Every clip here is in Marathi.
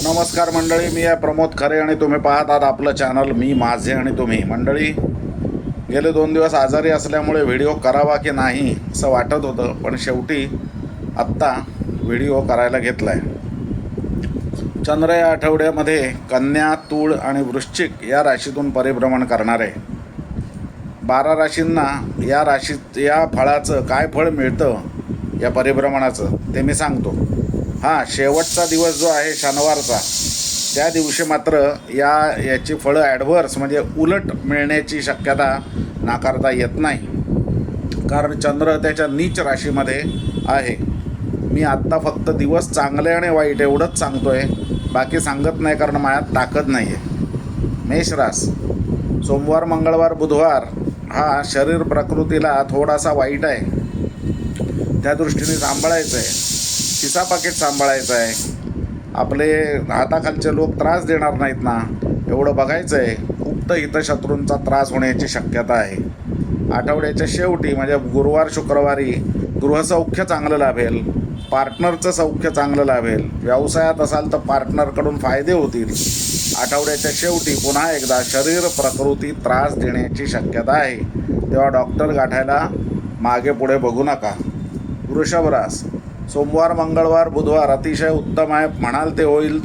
नमस्कार मंडळी, मी आहे प्रमोद खरे आणि तुम्ही पाहत आहात आपलं चॅनल मी माझे आणि तुम्ही. मंडळी, गेले 2 दिवस आजारी असल्यामुळे व्हिडिओ करावा की नाही असं वाटत होतं, पण शेवटी आत्ता व्हिडिओ करायला घेतला आहे. चंद्र या आठवड्यामध्ये कन्या, तूळ आणि वृश्चिक या राशीतून परिभ्रमण करणार आहे. 12 राशींना या फळाचं काय फळ मिळतं, या परिभ्रमणाचं, ते मी सांगतो. शेवटचा दिवस जो आहे शनिवारचा, त्या दिवशी मात्र याची फळं ॲडव्हर्स म्हणजे उलट मिळण्याची शक्यता नाकारता येत नाही, कारण चंद्र त्याच्या नीच राशीमध्ये आहे. मी आत्ता फक्त दिवस चांगले आणि वाईट एवढंच सांगतो आहे, बाकी सांगत नाही, कारण माझ्यात ताकद नाही आहे. मेष रास, सोमवार, मंगळवार, बुधवार हा शरीर प्रकृतीला थोडासा वाईट आहे. त्या दृष्टीने सांभाळायचं आहे. खिसा पाकिट सांभाळायचं आहे. आपले हाताखालचे लोक त्रास देणार नाहीत ना, एवढं बघायचं आहे. गुप्त हितशत्रूंचा त्रास होण्याची शक्यता आहे. आठवड्याच्या शेवटी म्हणजे गुरुवार, शुक्रवारी गृहसौख्य चांगलं लाभेल, पार्टनरचं सौख्य चांगलं लाभेल. व्यवसायात असाल तर पार्टनरकडून फायदे होतील. आठवड्याच्या शेवटी पुन्हा एकदा शरीर प्रकृती त्रास देण्याची शक्यता आहे, तेव्हा डॉक्टर गाठायला मागे पुढे बघू नका. वृषभ रास, सोमवार, मंगळवार, बुधवार अतिशय उत्तम आहे. म्हणाल ते होईल.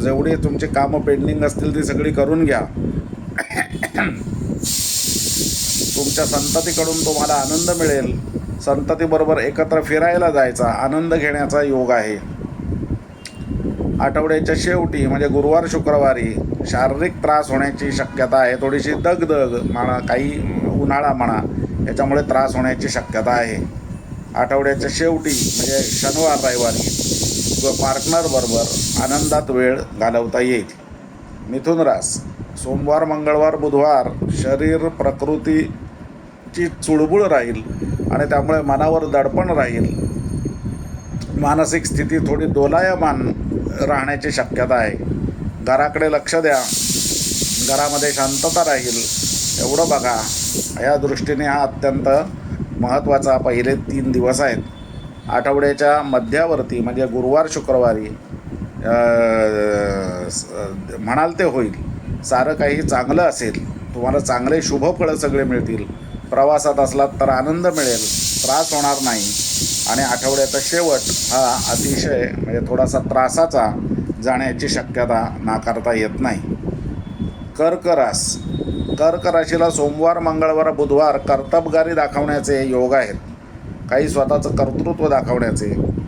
जेवढी तुमची कामं पेंडिंग असतील ती सगळी करून घ्या. तुमच्या संततीकडून तुम्हाला आनंद मिळेल. संततीबरोबर एकत्र फिरायला जायचा, आनंद घेण्याचा योग आहे. आठवड्याच्या शेवटी म्हणजे गुरुवार, शुक्रवारी शारीरिक त्रास होण्याची शक्यता आहे. थोडीशी दगदग म्हणा, काही उन्हाळा म्हणा, याच्यामुळे त्रास होण्याची शक्यता आहे. आठवड्याच्या शेवटी म्हणजे शनिवार, रविवारी पार्टनरबरोबर आनंदात वेळ घालवता येईल. मिथुन रास, सोमवार, मंगळवार, बुधवार शरीर प्रकृतीची चुळबुळ राहील आणि त्यामुळे मनावर दडपण राहील. मानसिक स्थिती थोडी दोलायमान राहण्याची शक्यता आहे. घराकडे लक्ष द्या, घरामध्ये शांतता राहील, एवढं बघा. या दृष्टीने हा अत्यंत महत्त्वाचा पहिले 3 दिवस आहेत. आठवड्याच्या मध्यावर्ती म्हणजे गुरुवार, शुक्रवारी म्हणाल ते होईल. सारं काही चांगलं असेल. तुम्हाला चांगले शुभफळं सगळे मिळतील. प्रवासात असलात तर आनंद मिळेल, त्रास होणार नाही. आणि आठवड्याचा शेवट हा अतिशय म्हणजे थोडासा त्रासाचा जाण्याची शक्यता नाकारता येत नाही. कर्क रास, कर्क राशीला सोमवार, मंगळवार, बुधवार कर्तबगारी दाखवण्याचे योग आहेत. काही स्वतःचं कर्तृत्व दाखवण्याचे,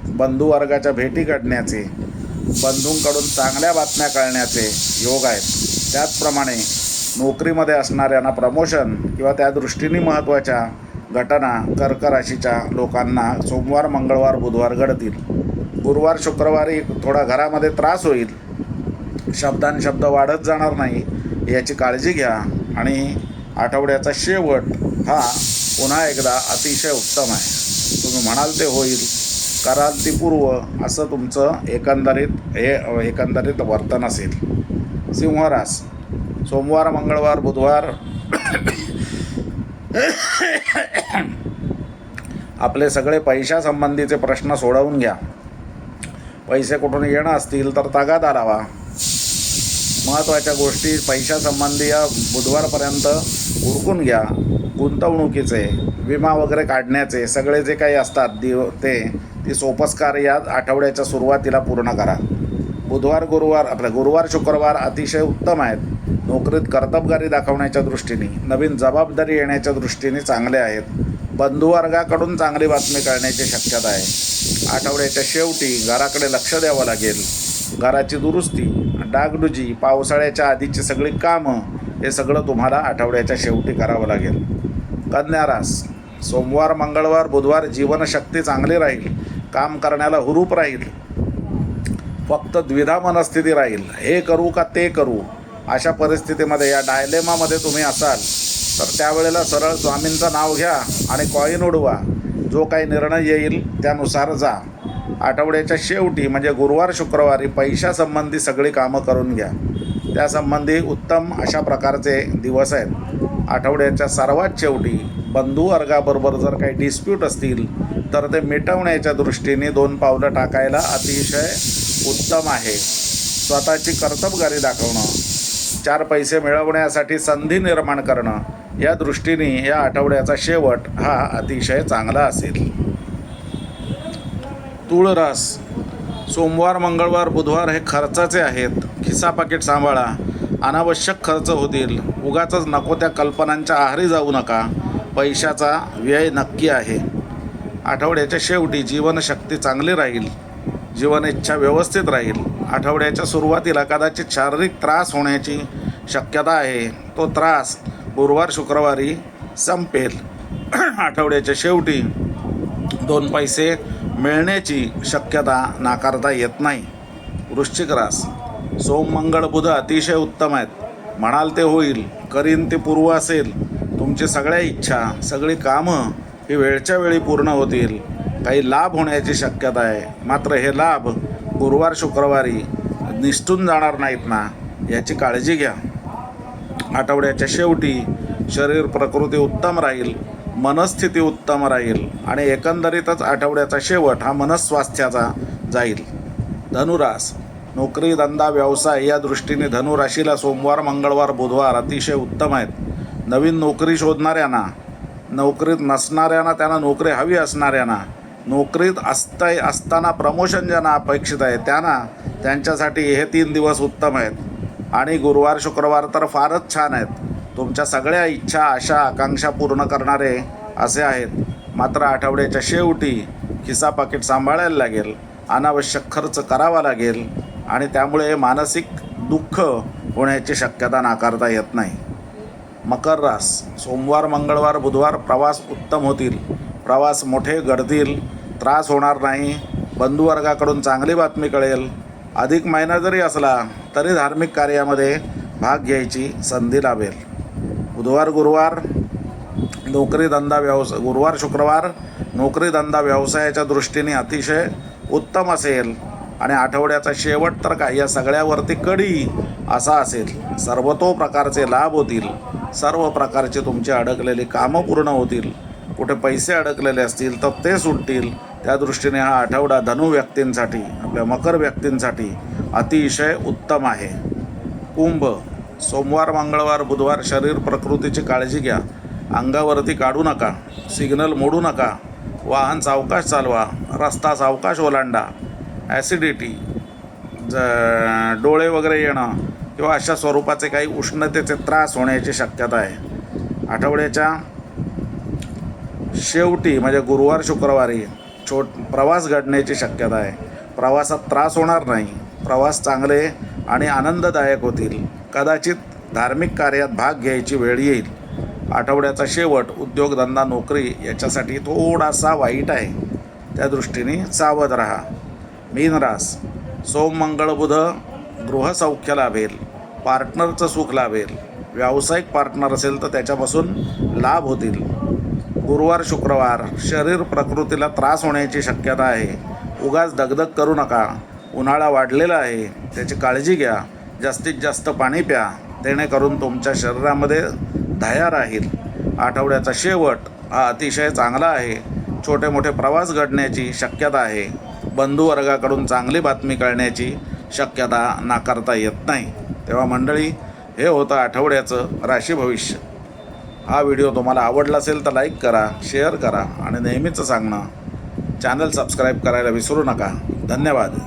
बंधुवर्गाच्या भेटी काढण्याचे, बंधूंकडून चांगल्या बातम्या कळण्याचे योग आहेत. त्याचप्रमाणे नोकरीमध्ये असणाऱ्यांना प्रमोशन किंवा त्या दृष्टीने महत्त्वाच्या घटना कर्क राशीच्या लोकांना सोमवार, मंगळवार, बुधवार घडतील. गुरुवार, शुक्रवारी थोडा घरामध्ये त्रास होईल. शब्दांशब्द वाढत जाणार नाही, याची काळजी घ्या. आणि आठवड्याचा शेवट हा पुन्हा एकदा अतिशय उत्तम आहे. तुम्ही म्हणाल ते होईल, कराल ती पूर्व, असं तुमचं एकंदरीत वर्तन असेल. सिंह रास, सोमवार, मंगळवार, बुधवार आपले सगळे पैशासंबंधीचे प्रश्न सोडवून घ्या. पैसे कुठून येणं असतील तर तगादा लावा. महत्त्वाच्या गोष्टी पैशासंबंधी या बुधवारपर्यंत उरकून घ्या. गुंतवणुकीचे, विमा वगैरे काढण्याचे सगळे जे काही असतात ती सोपस्कार या आठवड्याच्या सुरुवातीला पूर्ण करा. गुरुवार, शुक्रवार अतिशय उत्तम आहेत. नोकरीत कर्तबगारी दाखवण्याच्या दृष्टीने, नवीन जबाबदारी येण्याच्या दृष्टीने चांगले आहेत. बंधुवर्गाकडून चांगली बातमी कळण्याची शक्यता आहे. आठवड्याच्या शेवटी घराकडे लक्ष द्यावं लागेल. घराची दुरुस्ती, डागडुजी, पावसाळ्याच्या आधीची सगळी कामं, हे सगळं तुम्हाला आठवड्याच्या शेवटी करावं लागेल. कन्या रास, सोमवार, मंगळवार, बुधवार जीवनशक्ती चांगली राहील. काम करण्याला हुरूप राहील. फक्त द्विधा मनस्थिती राहील, हे करू का ते करू. अशा परिस्थितीमध्ये, या डायलेमामध्ये तुम्ही असाल तर त्यावेळेला सरळ स्वामींचं नाव घ्या आणि कॉईन उडवा. जो काही निर्णय येईल त्यानुसार जा. आठवड्याच्या शेवटी म्हणजे गुरुवार, शुक्रवारी पैशासंबंधी सगळी कामं करून घ्या. त्यासंबंधी उत्तम अशा प्रकारचे दिवस आहेत. आठवड्याच्या सर्वात शेवटी बंधुवर्गाबरोबर जर काही डिस्प्यूट असतील तर ते मिटवण्याच्या दृष्टीने 2 पावलं टाकायला अतिशय उत्तम आहे. स्वतःची कर्तबगारी दाखवणं, 4 पैसे मिळवण्यासाठी संधी निर्माण करणं, या दृष्टीने या आठवड्याचा शेवट हा अतिशय चांगला असेल. तूळ रास. सोमवार, मंगळवार, बुधवार हे खर्चाचे आहेत. खिसा पाकिट सांभाळा. अनावश्यक खर्च होतील. उगाचच नको त्या कल्पनांच्या आहारी जाऊ नका. पैशाचा व्यय नक्की आहे. आठवड्याच्या शेवटी जीवनशक्ती चांगली राहील. जीवनेच्छा व्यवस्थित राहील. आठवड्याच्या सुरुवातीला कदाचित शारीरिक त्रास होण्याची शक्यता आहे. तो त्रास गुरुवार शुक्रवारी संपेल. आठवड्याच्या शेवटी 2 पैसे मिळण्याची शक्यता नाकारता येत नाही. वृश्चिक रास. सोम, मंगळ, बुध अतिशय उत्तम आहेत. म्हणाल ते होईल. करीन ते पूर्व असेल. तुमची सगळ्या इच्छा, सगळी कामं ही वेळच्या वेळी पूर्ण होतील. काही लाभ होण्याची शक्यता आहे. मात्र हे लाभ गुरुवार शुक्रवारी निसटून जाणार नाहीत ना, याची काळजी घ्या. आठवड्याच्या शेवटी शरीर प्रकृती उत्तम राहील. मनस्थिती उत्तम राहील आणि एकंदरीतच आठवड्याचा शेवट हा मनस्वास्थ्याचा जाईल. धनुरास. नोकरी, धंदा, व्यवसाय या दृष्टीने धनुराशीला सोमवार, मंगळवार, बुधवार अतिशय उत्तम आहेत. नवीन नोकरी शोधणाऱ्यांना, नोकरीत नसणाऱ्यांना, त्यांना नोकरी हवी असणाऱ्यांना, नोकरीत असताना प्रमोशन ज्यांना अपेक्षित आहे त्यांना, त्यांच्यासाठी हे 3 दिवस उत्तम आहेत. आणि गुरुवार शुक्रवार तर फारच छान आहेत. तुमच्या सगळ्या इच्छा, आशा, आकांक्षा पूर्ण करणारे असे आहेत. मात्र आठवड्याच्या शेवटी खिसा पाकिट सांभाळायला लागेल. अनावश्यक खर्च करावा लागेल आणि त्यामुळे मानसिक दुःख होण्याची शक्यता नाकारता येत नाही. मकर रास. सोमवार, मंगळवार, बुधवार प्रवास उत्तम होतील. प्रवास मोठे घडतील. त्रास होणार नाही. बंधुवर्गाकडून चांगली बातमी कळेल. अधिक महिना जरी असला तरी धार्मिक कार्यामध्ये भाग घ्यायची संधी लाभेल. गुरुवार शुक्रवार नोकरी, धंदा, व्यवसायाच्या दृष्टीने अतिशय उत्तम असेल. आणि आठवड्याचा शेवट तर काय, या सगळ्यावरती कडी असा असेल. सर्वतो प्रकारचे लाभ होतील. सर्व प्रकारचे तुमची अडकलेली कामं पूर्ण होतील. कुठे पैसे अडकलेले असतील तर ते सुटतील. त्या दृष्टीने हा आठवडा धनु व्यक्तींसाठी, आपल्या मकर व्यक्तींसाठी अतिशय उत्तम आहे. कुंभ. सोमवार, मंगळवार, बुधवार शरीर प्रकृतीची काळजी घ्या. अंगावरती काढू नका. सिग्नल मोडू नका. वाहन सावकाश चालवा. रस्ता सावकाश ओलांडा. ॲसिडिटी, डोळे वगैरे येणं किंवा अशा स्वरूपाचे काही उष्णतेचे त्रास होण्याची शक्यता आहे. आठवड्याच्या शेवटी म्हणजे गुरुवार शुक्रवारी प्रवास घडण्याची शक्यता आहे. प्रवासात त्रास होणार नाही. प्रवास चांगले आणि आनंददायक होतील. कदाचित धार्मिक कार्यात भाग घ्यायची वेळ येईल. आठवड्याचा शेवट उद्योगधंदा, नोकरी याच्यासाठी थोडासा वाईट आहे. त्या दृष्टीने सावध राहा. मीन रास. सोम, मंगळ, बुध गृहसौख्य लाभेल. पार्टनरचं सुख लाभेल. व्यावसायिक पार्टनर असेल तर त्याच्यापासून लाभ होतील. गुरुवार शुक्रवार शरीर प्रकृतीला त्रास होण्याची शक्यता आहे. उगाच दगदग करू नका. उन्हाळा वाढलेला आहे, त्याची काळजी घ्या. जास्तीत जास्त पाणी प्या, जेणेकरून तुमच्या शरीरामध्ये दया राहील. आठवड्याचा शेवट हा अतिशय चांगला आहे. छोटे मोठे प्रवास घडण्याची शक्यता आहे. बंधुवर्गाकडून चांगली बातमी कळण्याची शक्यता नाकारता येत नाही. तेव्हा मंडळी, हे होतं आठवड्याचं राशी भविष्य. हा व्हिडिओ तुम्हाला आवडला असेल तर लाईक करा, शेअर करा आणि नेहमीचं सांगणं, चॅनल सबस्क्राईब करायला विसरू नका. धन्यवाद.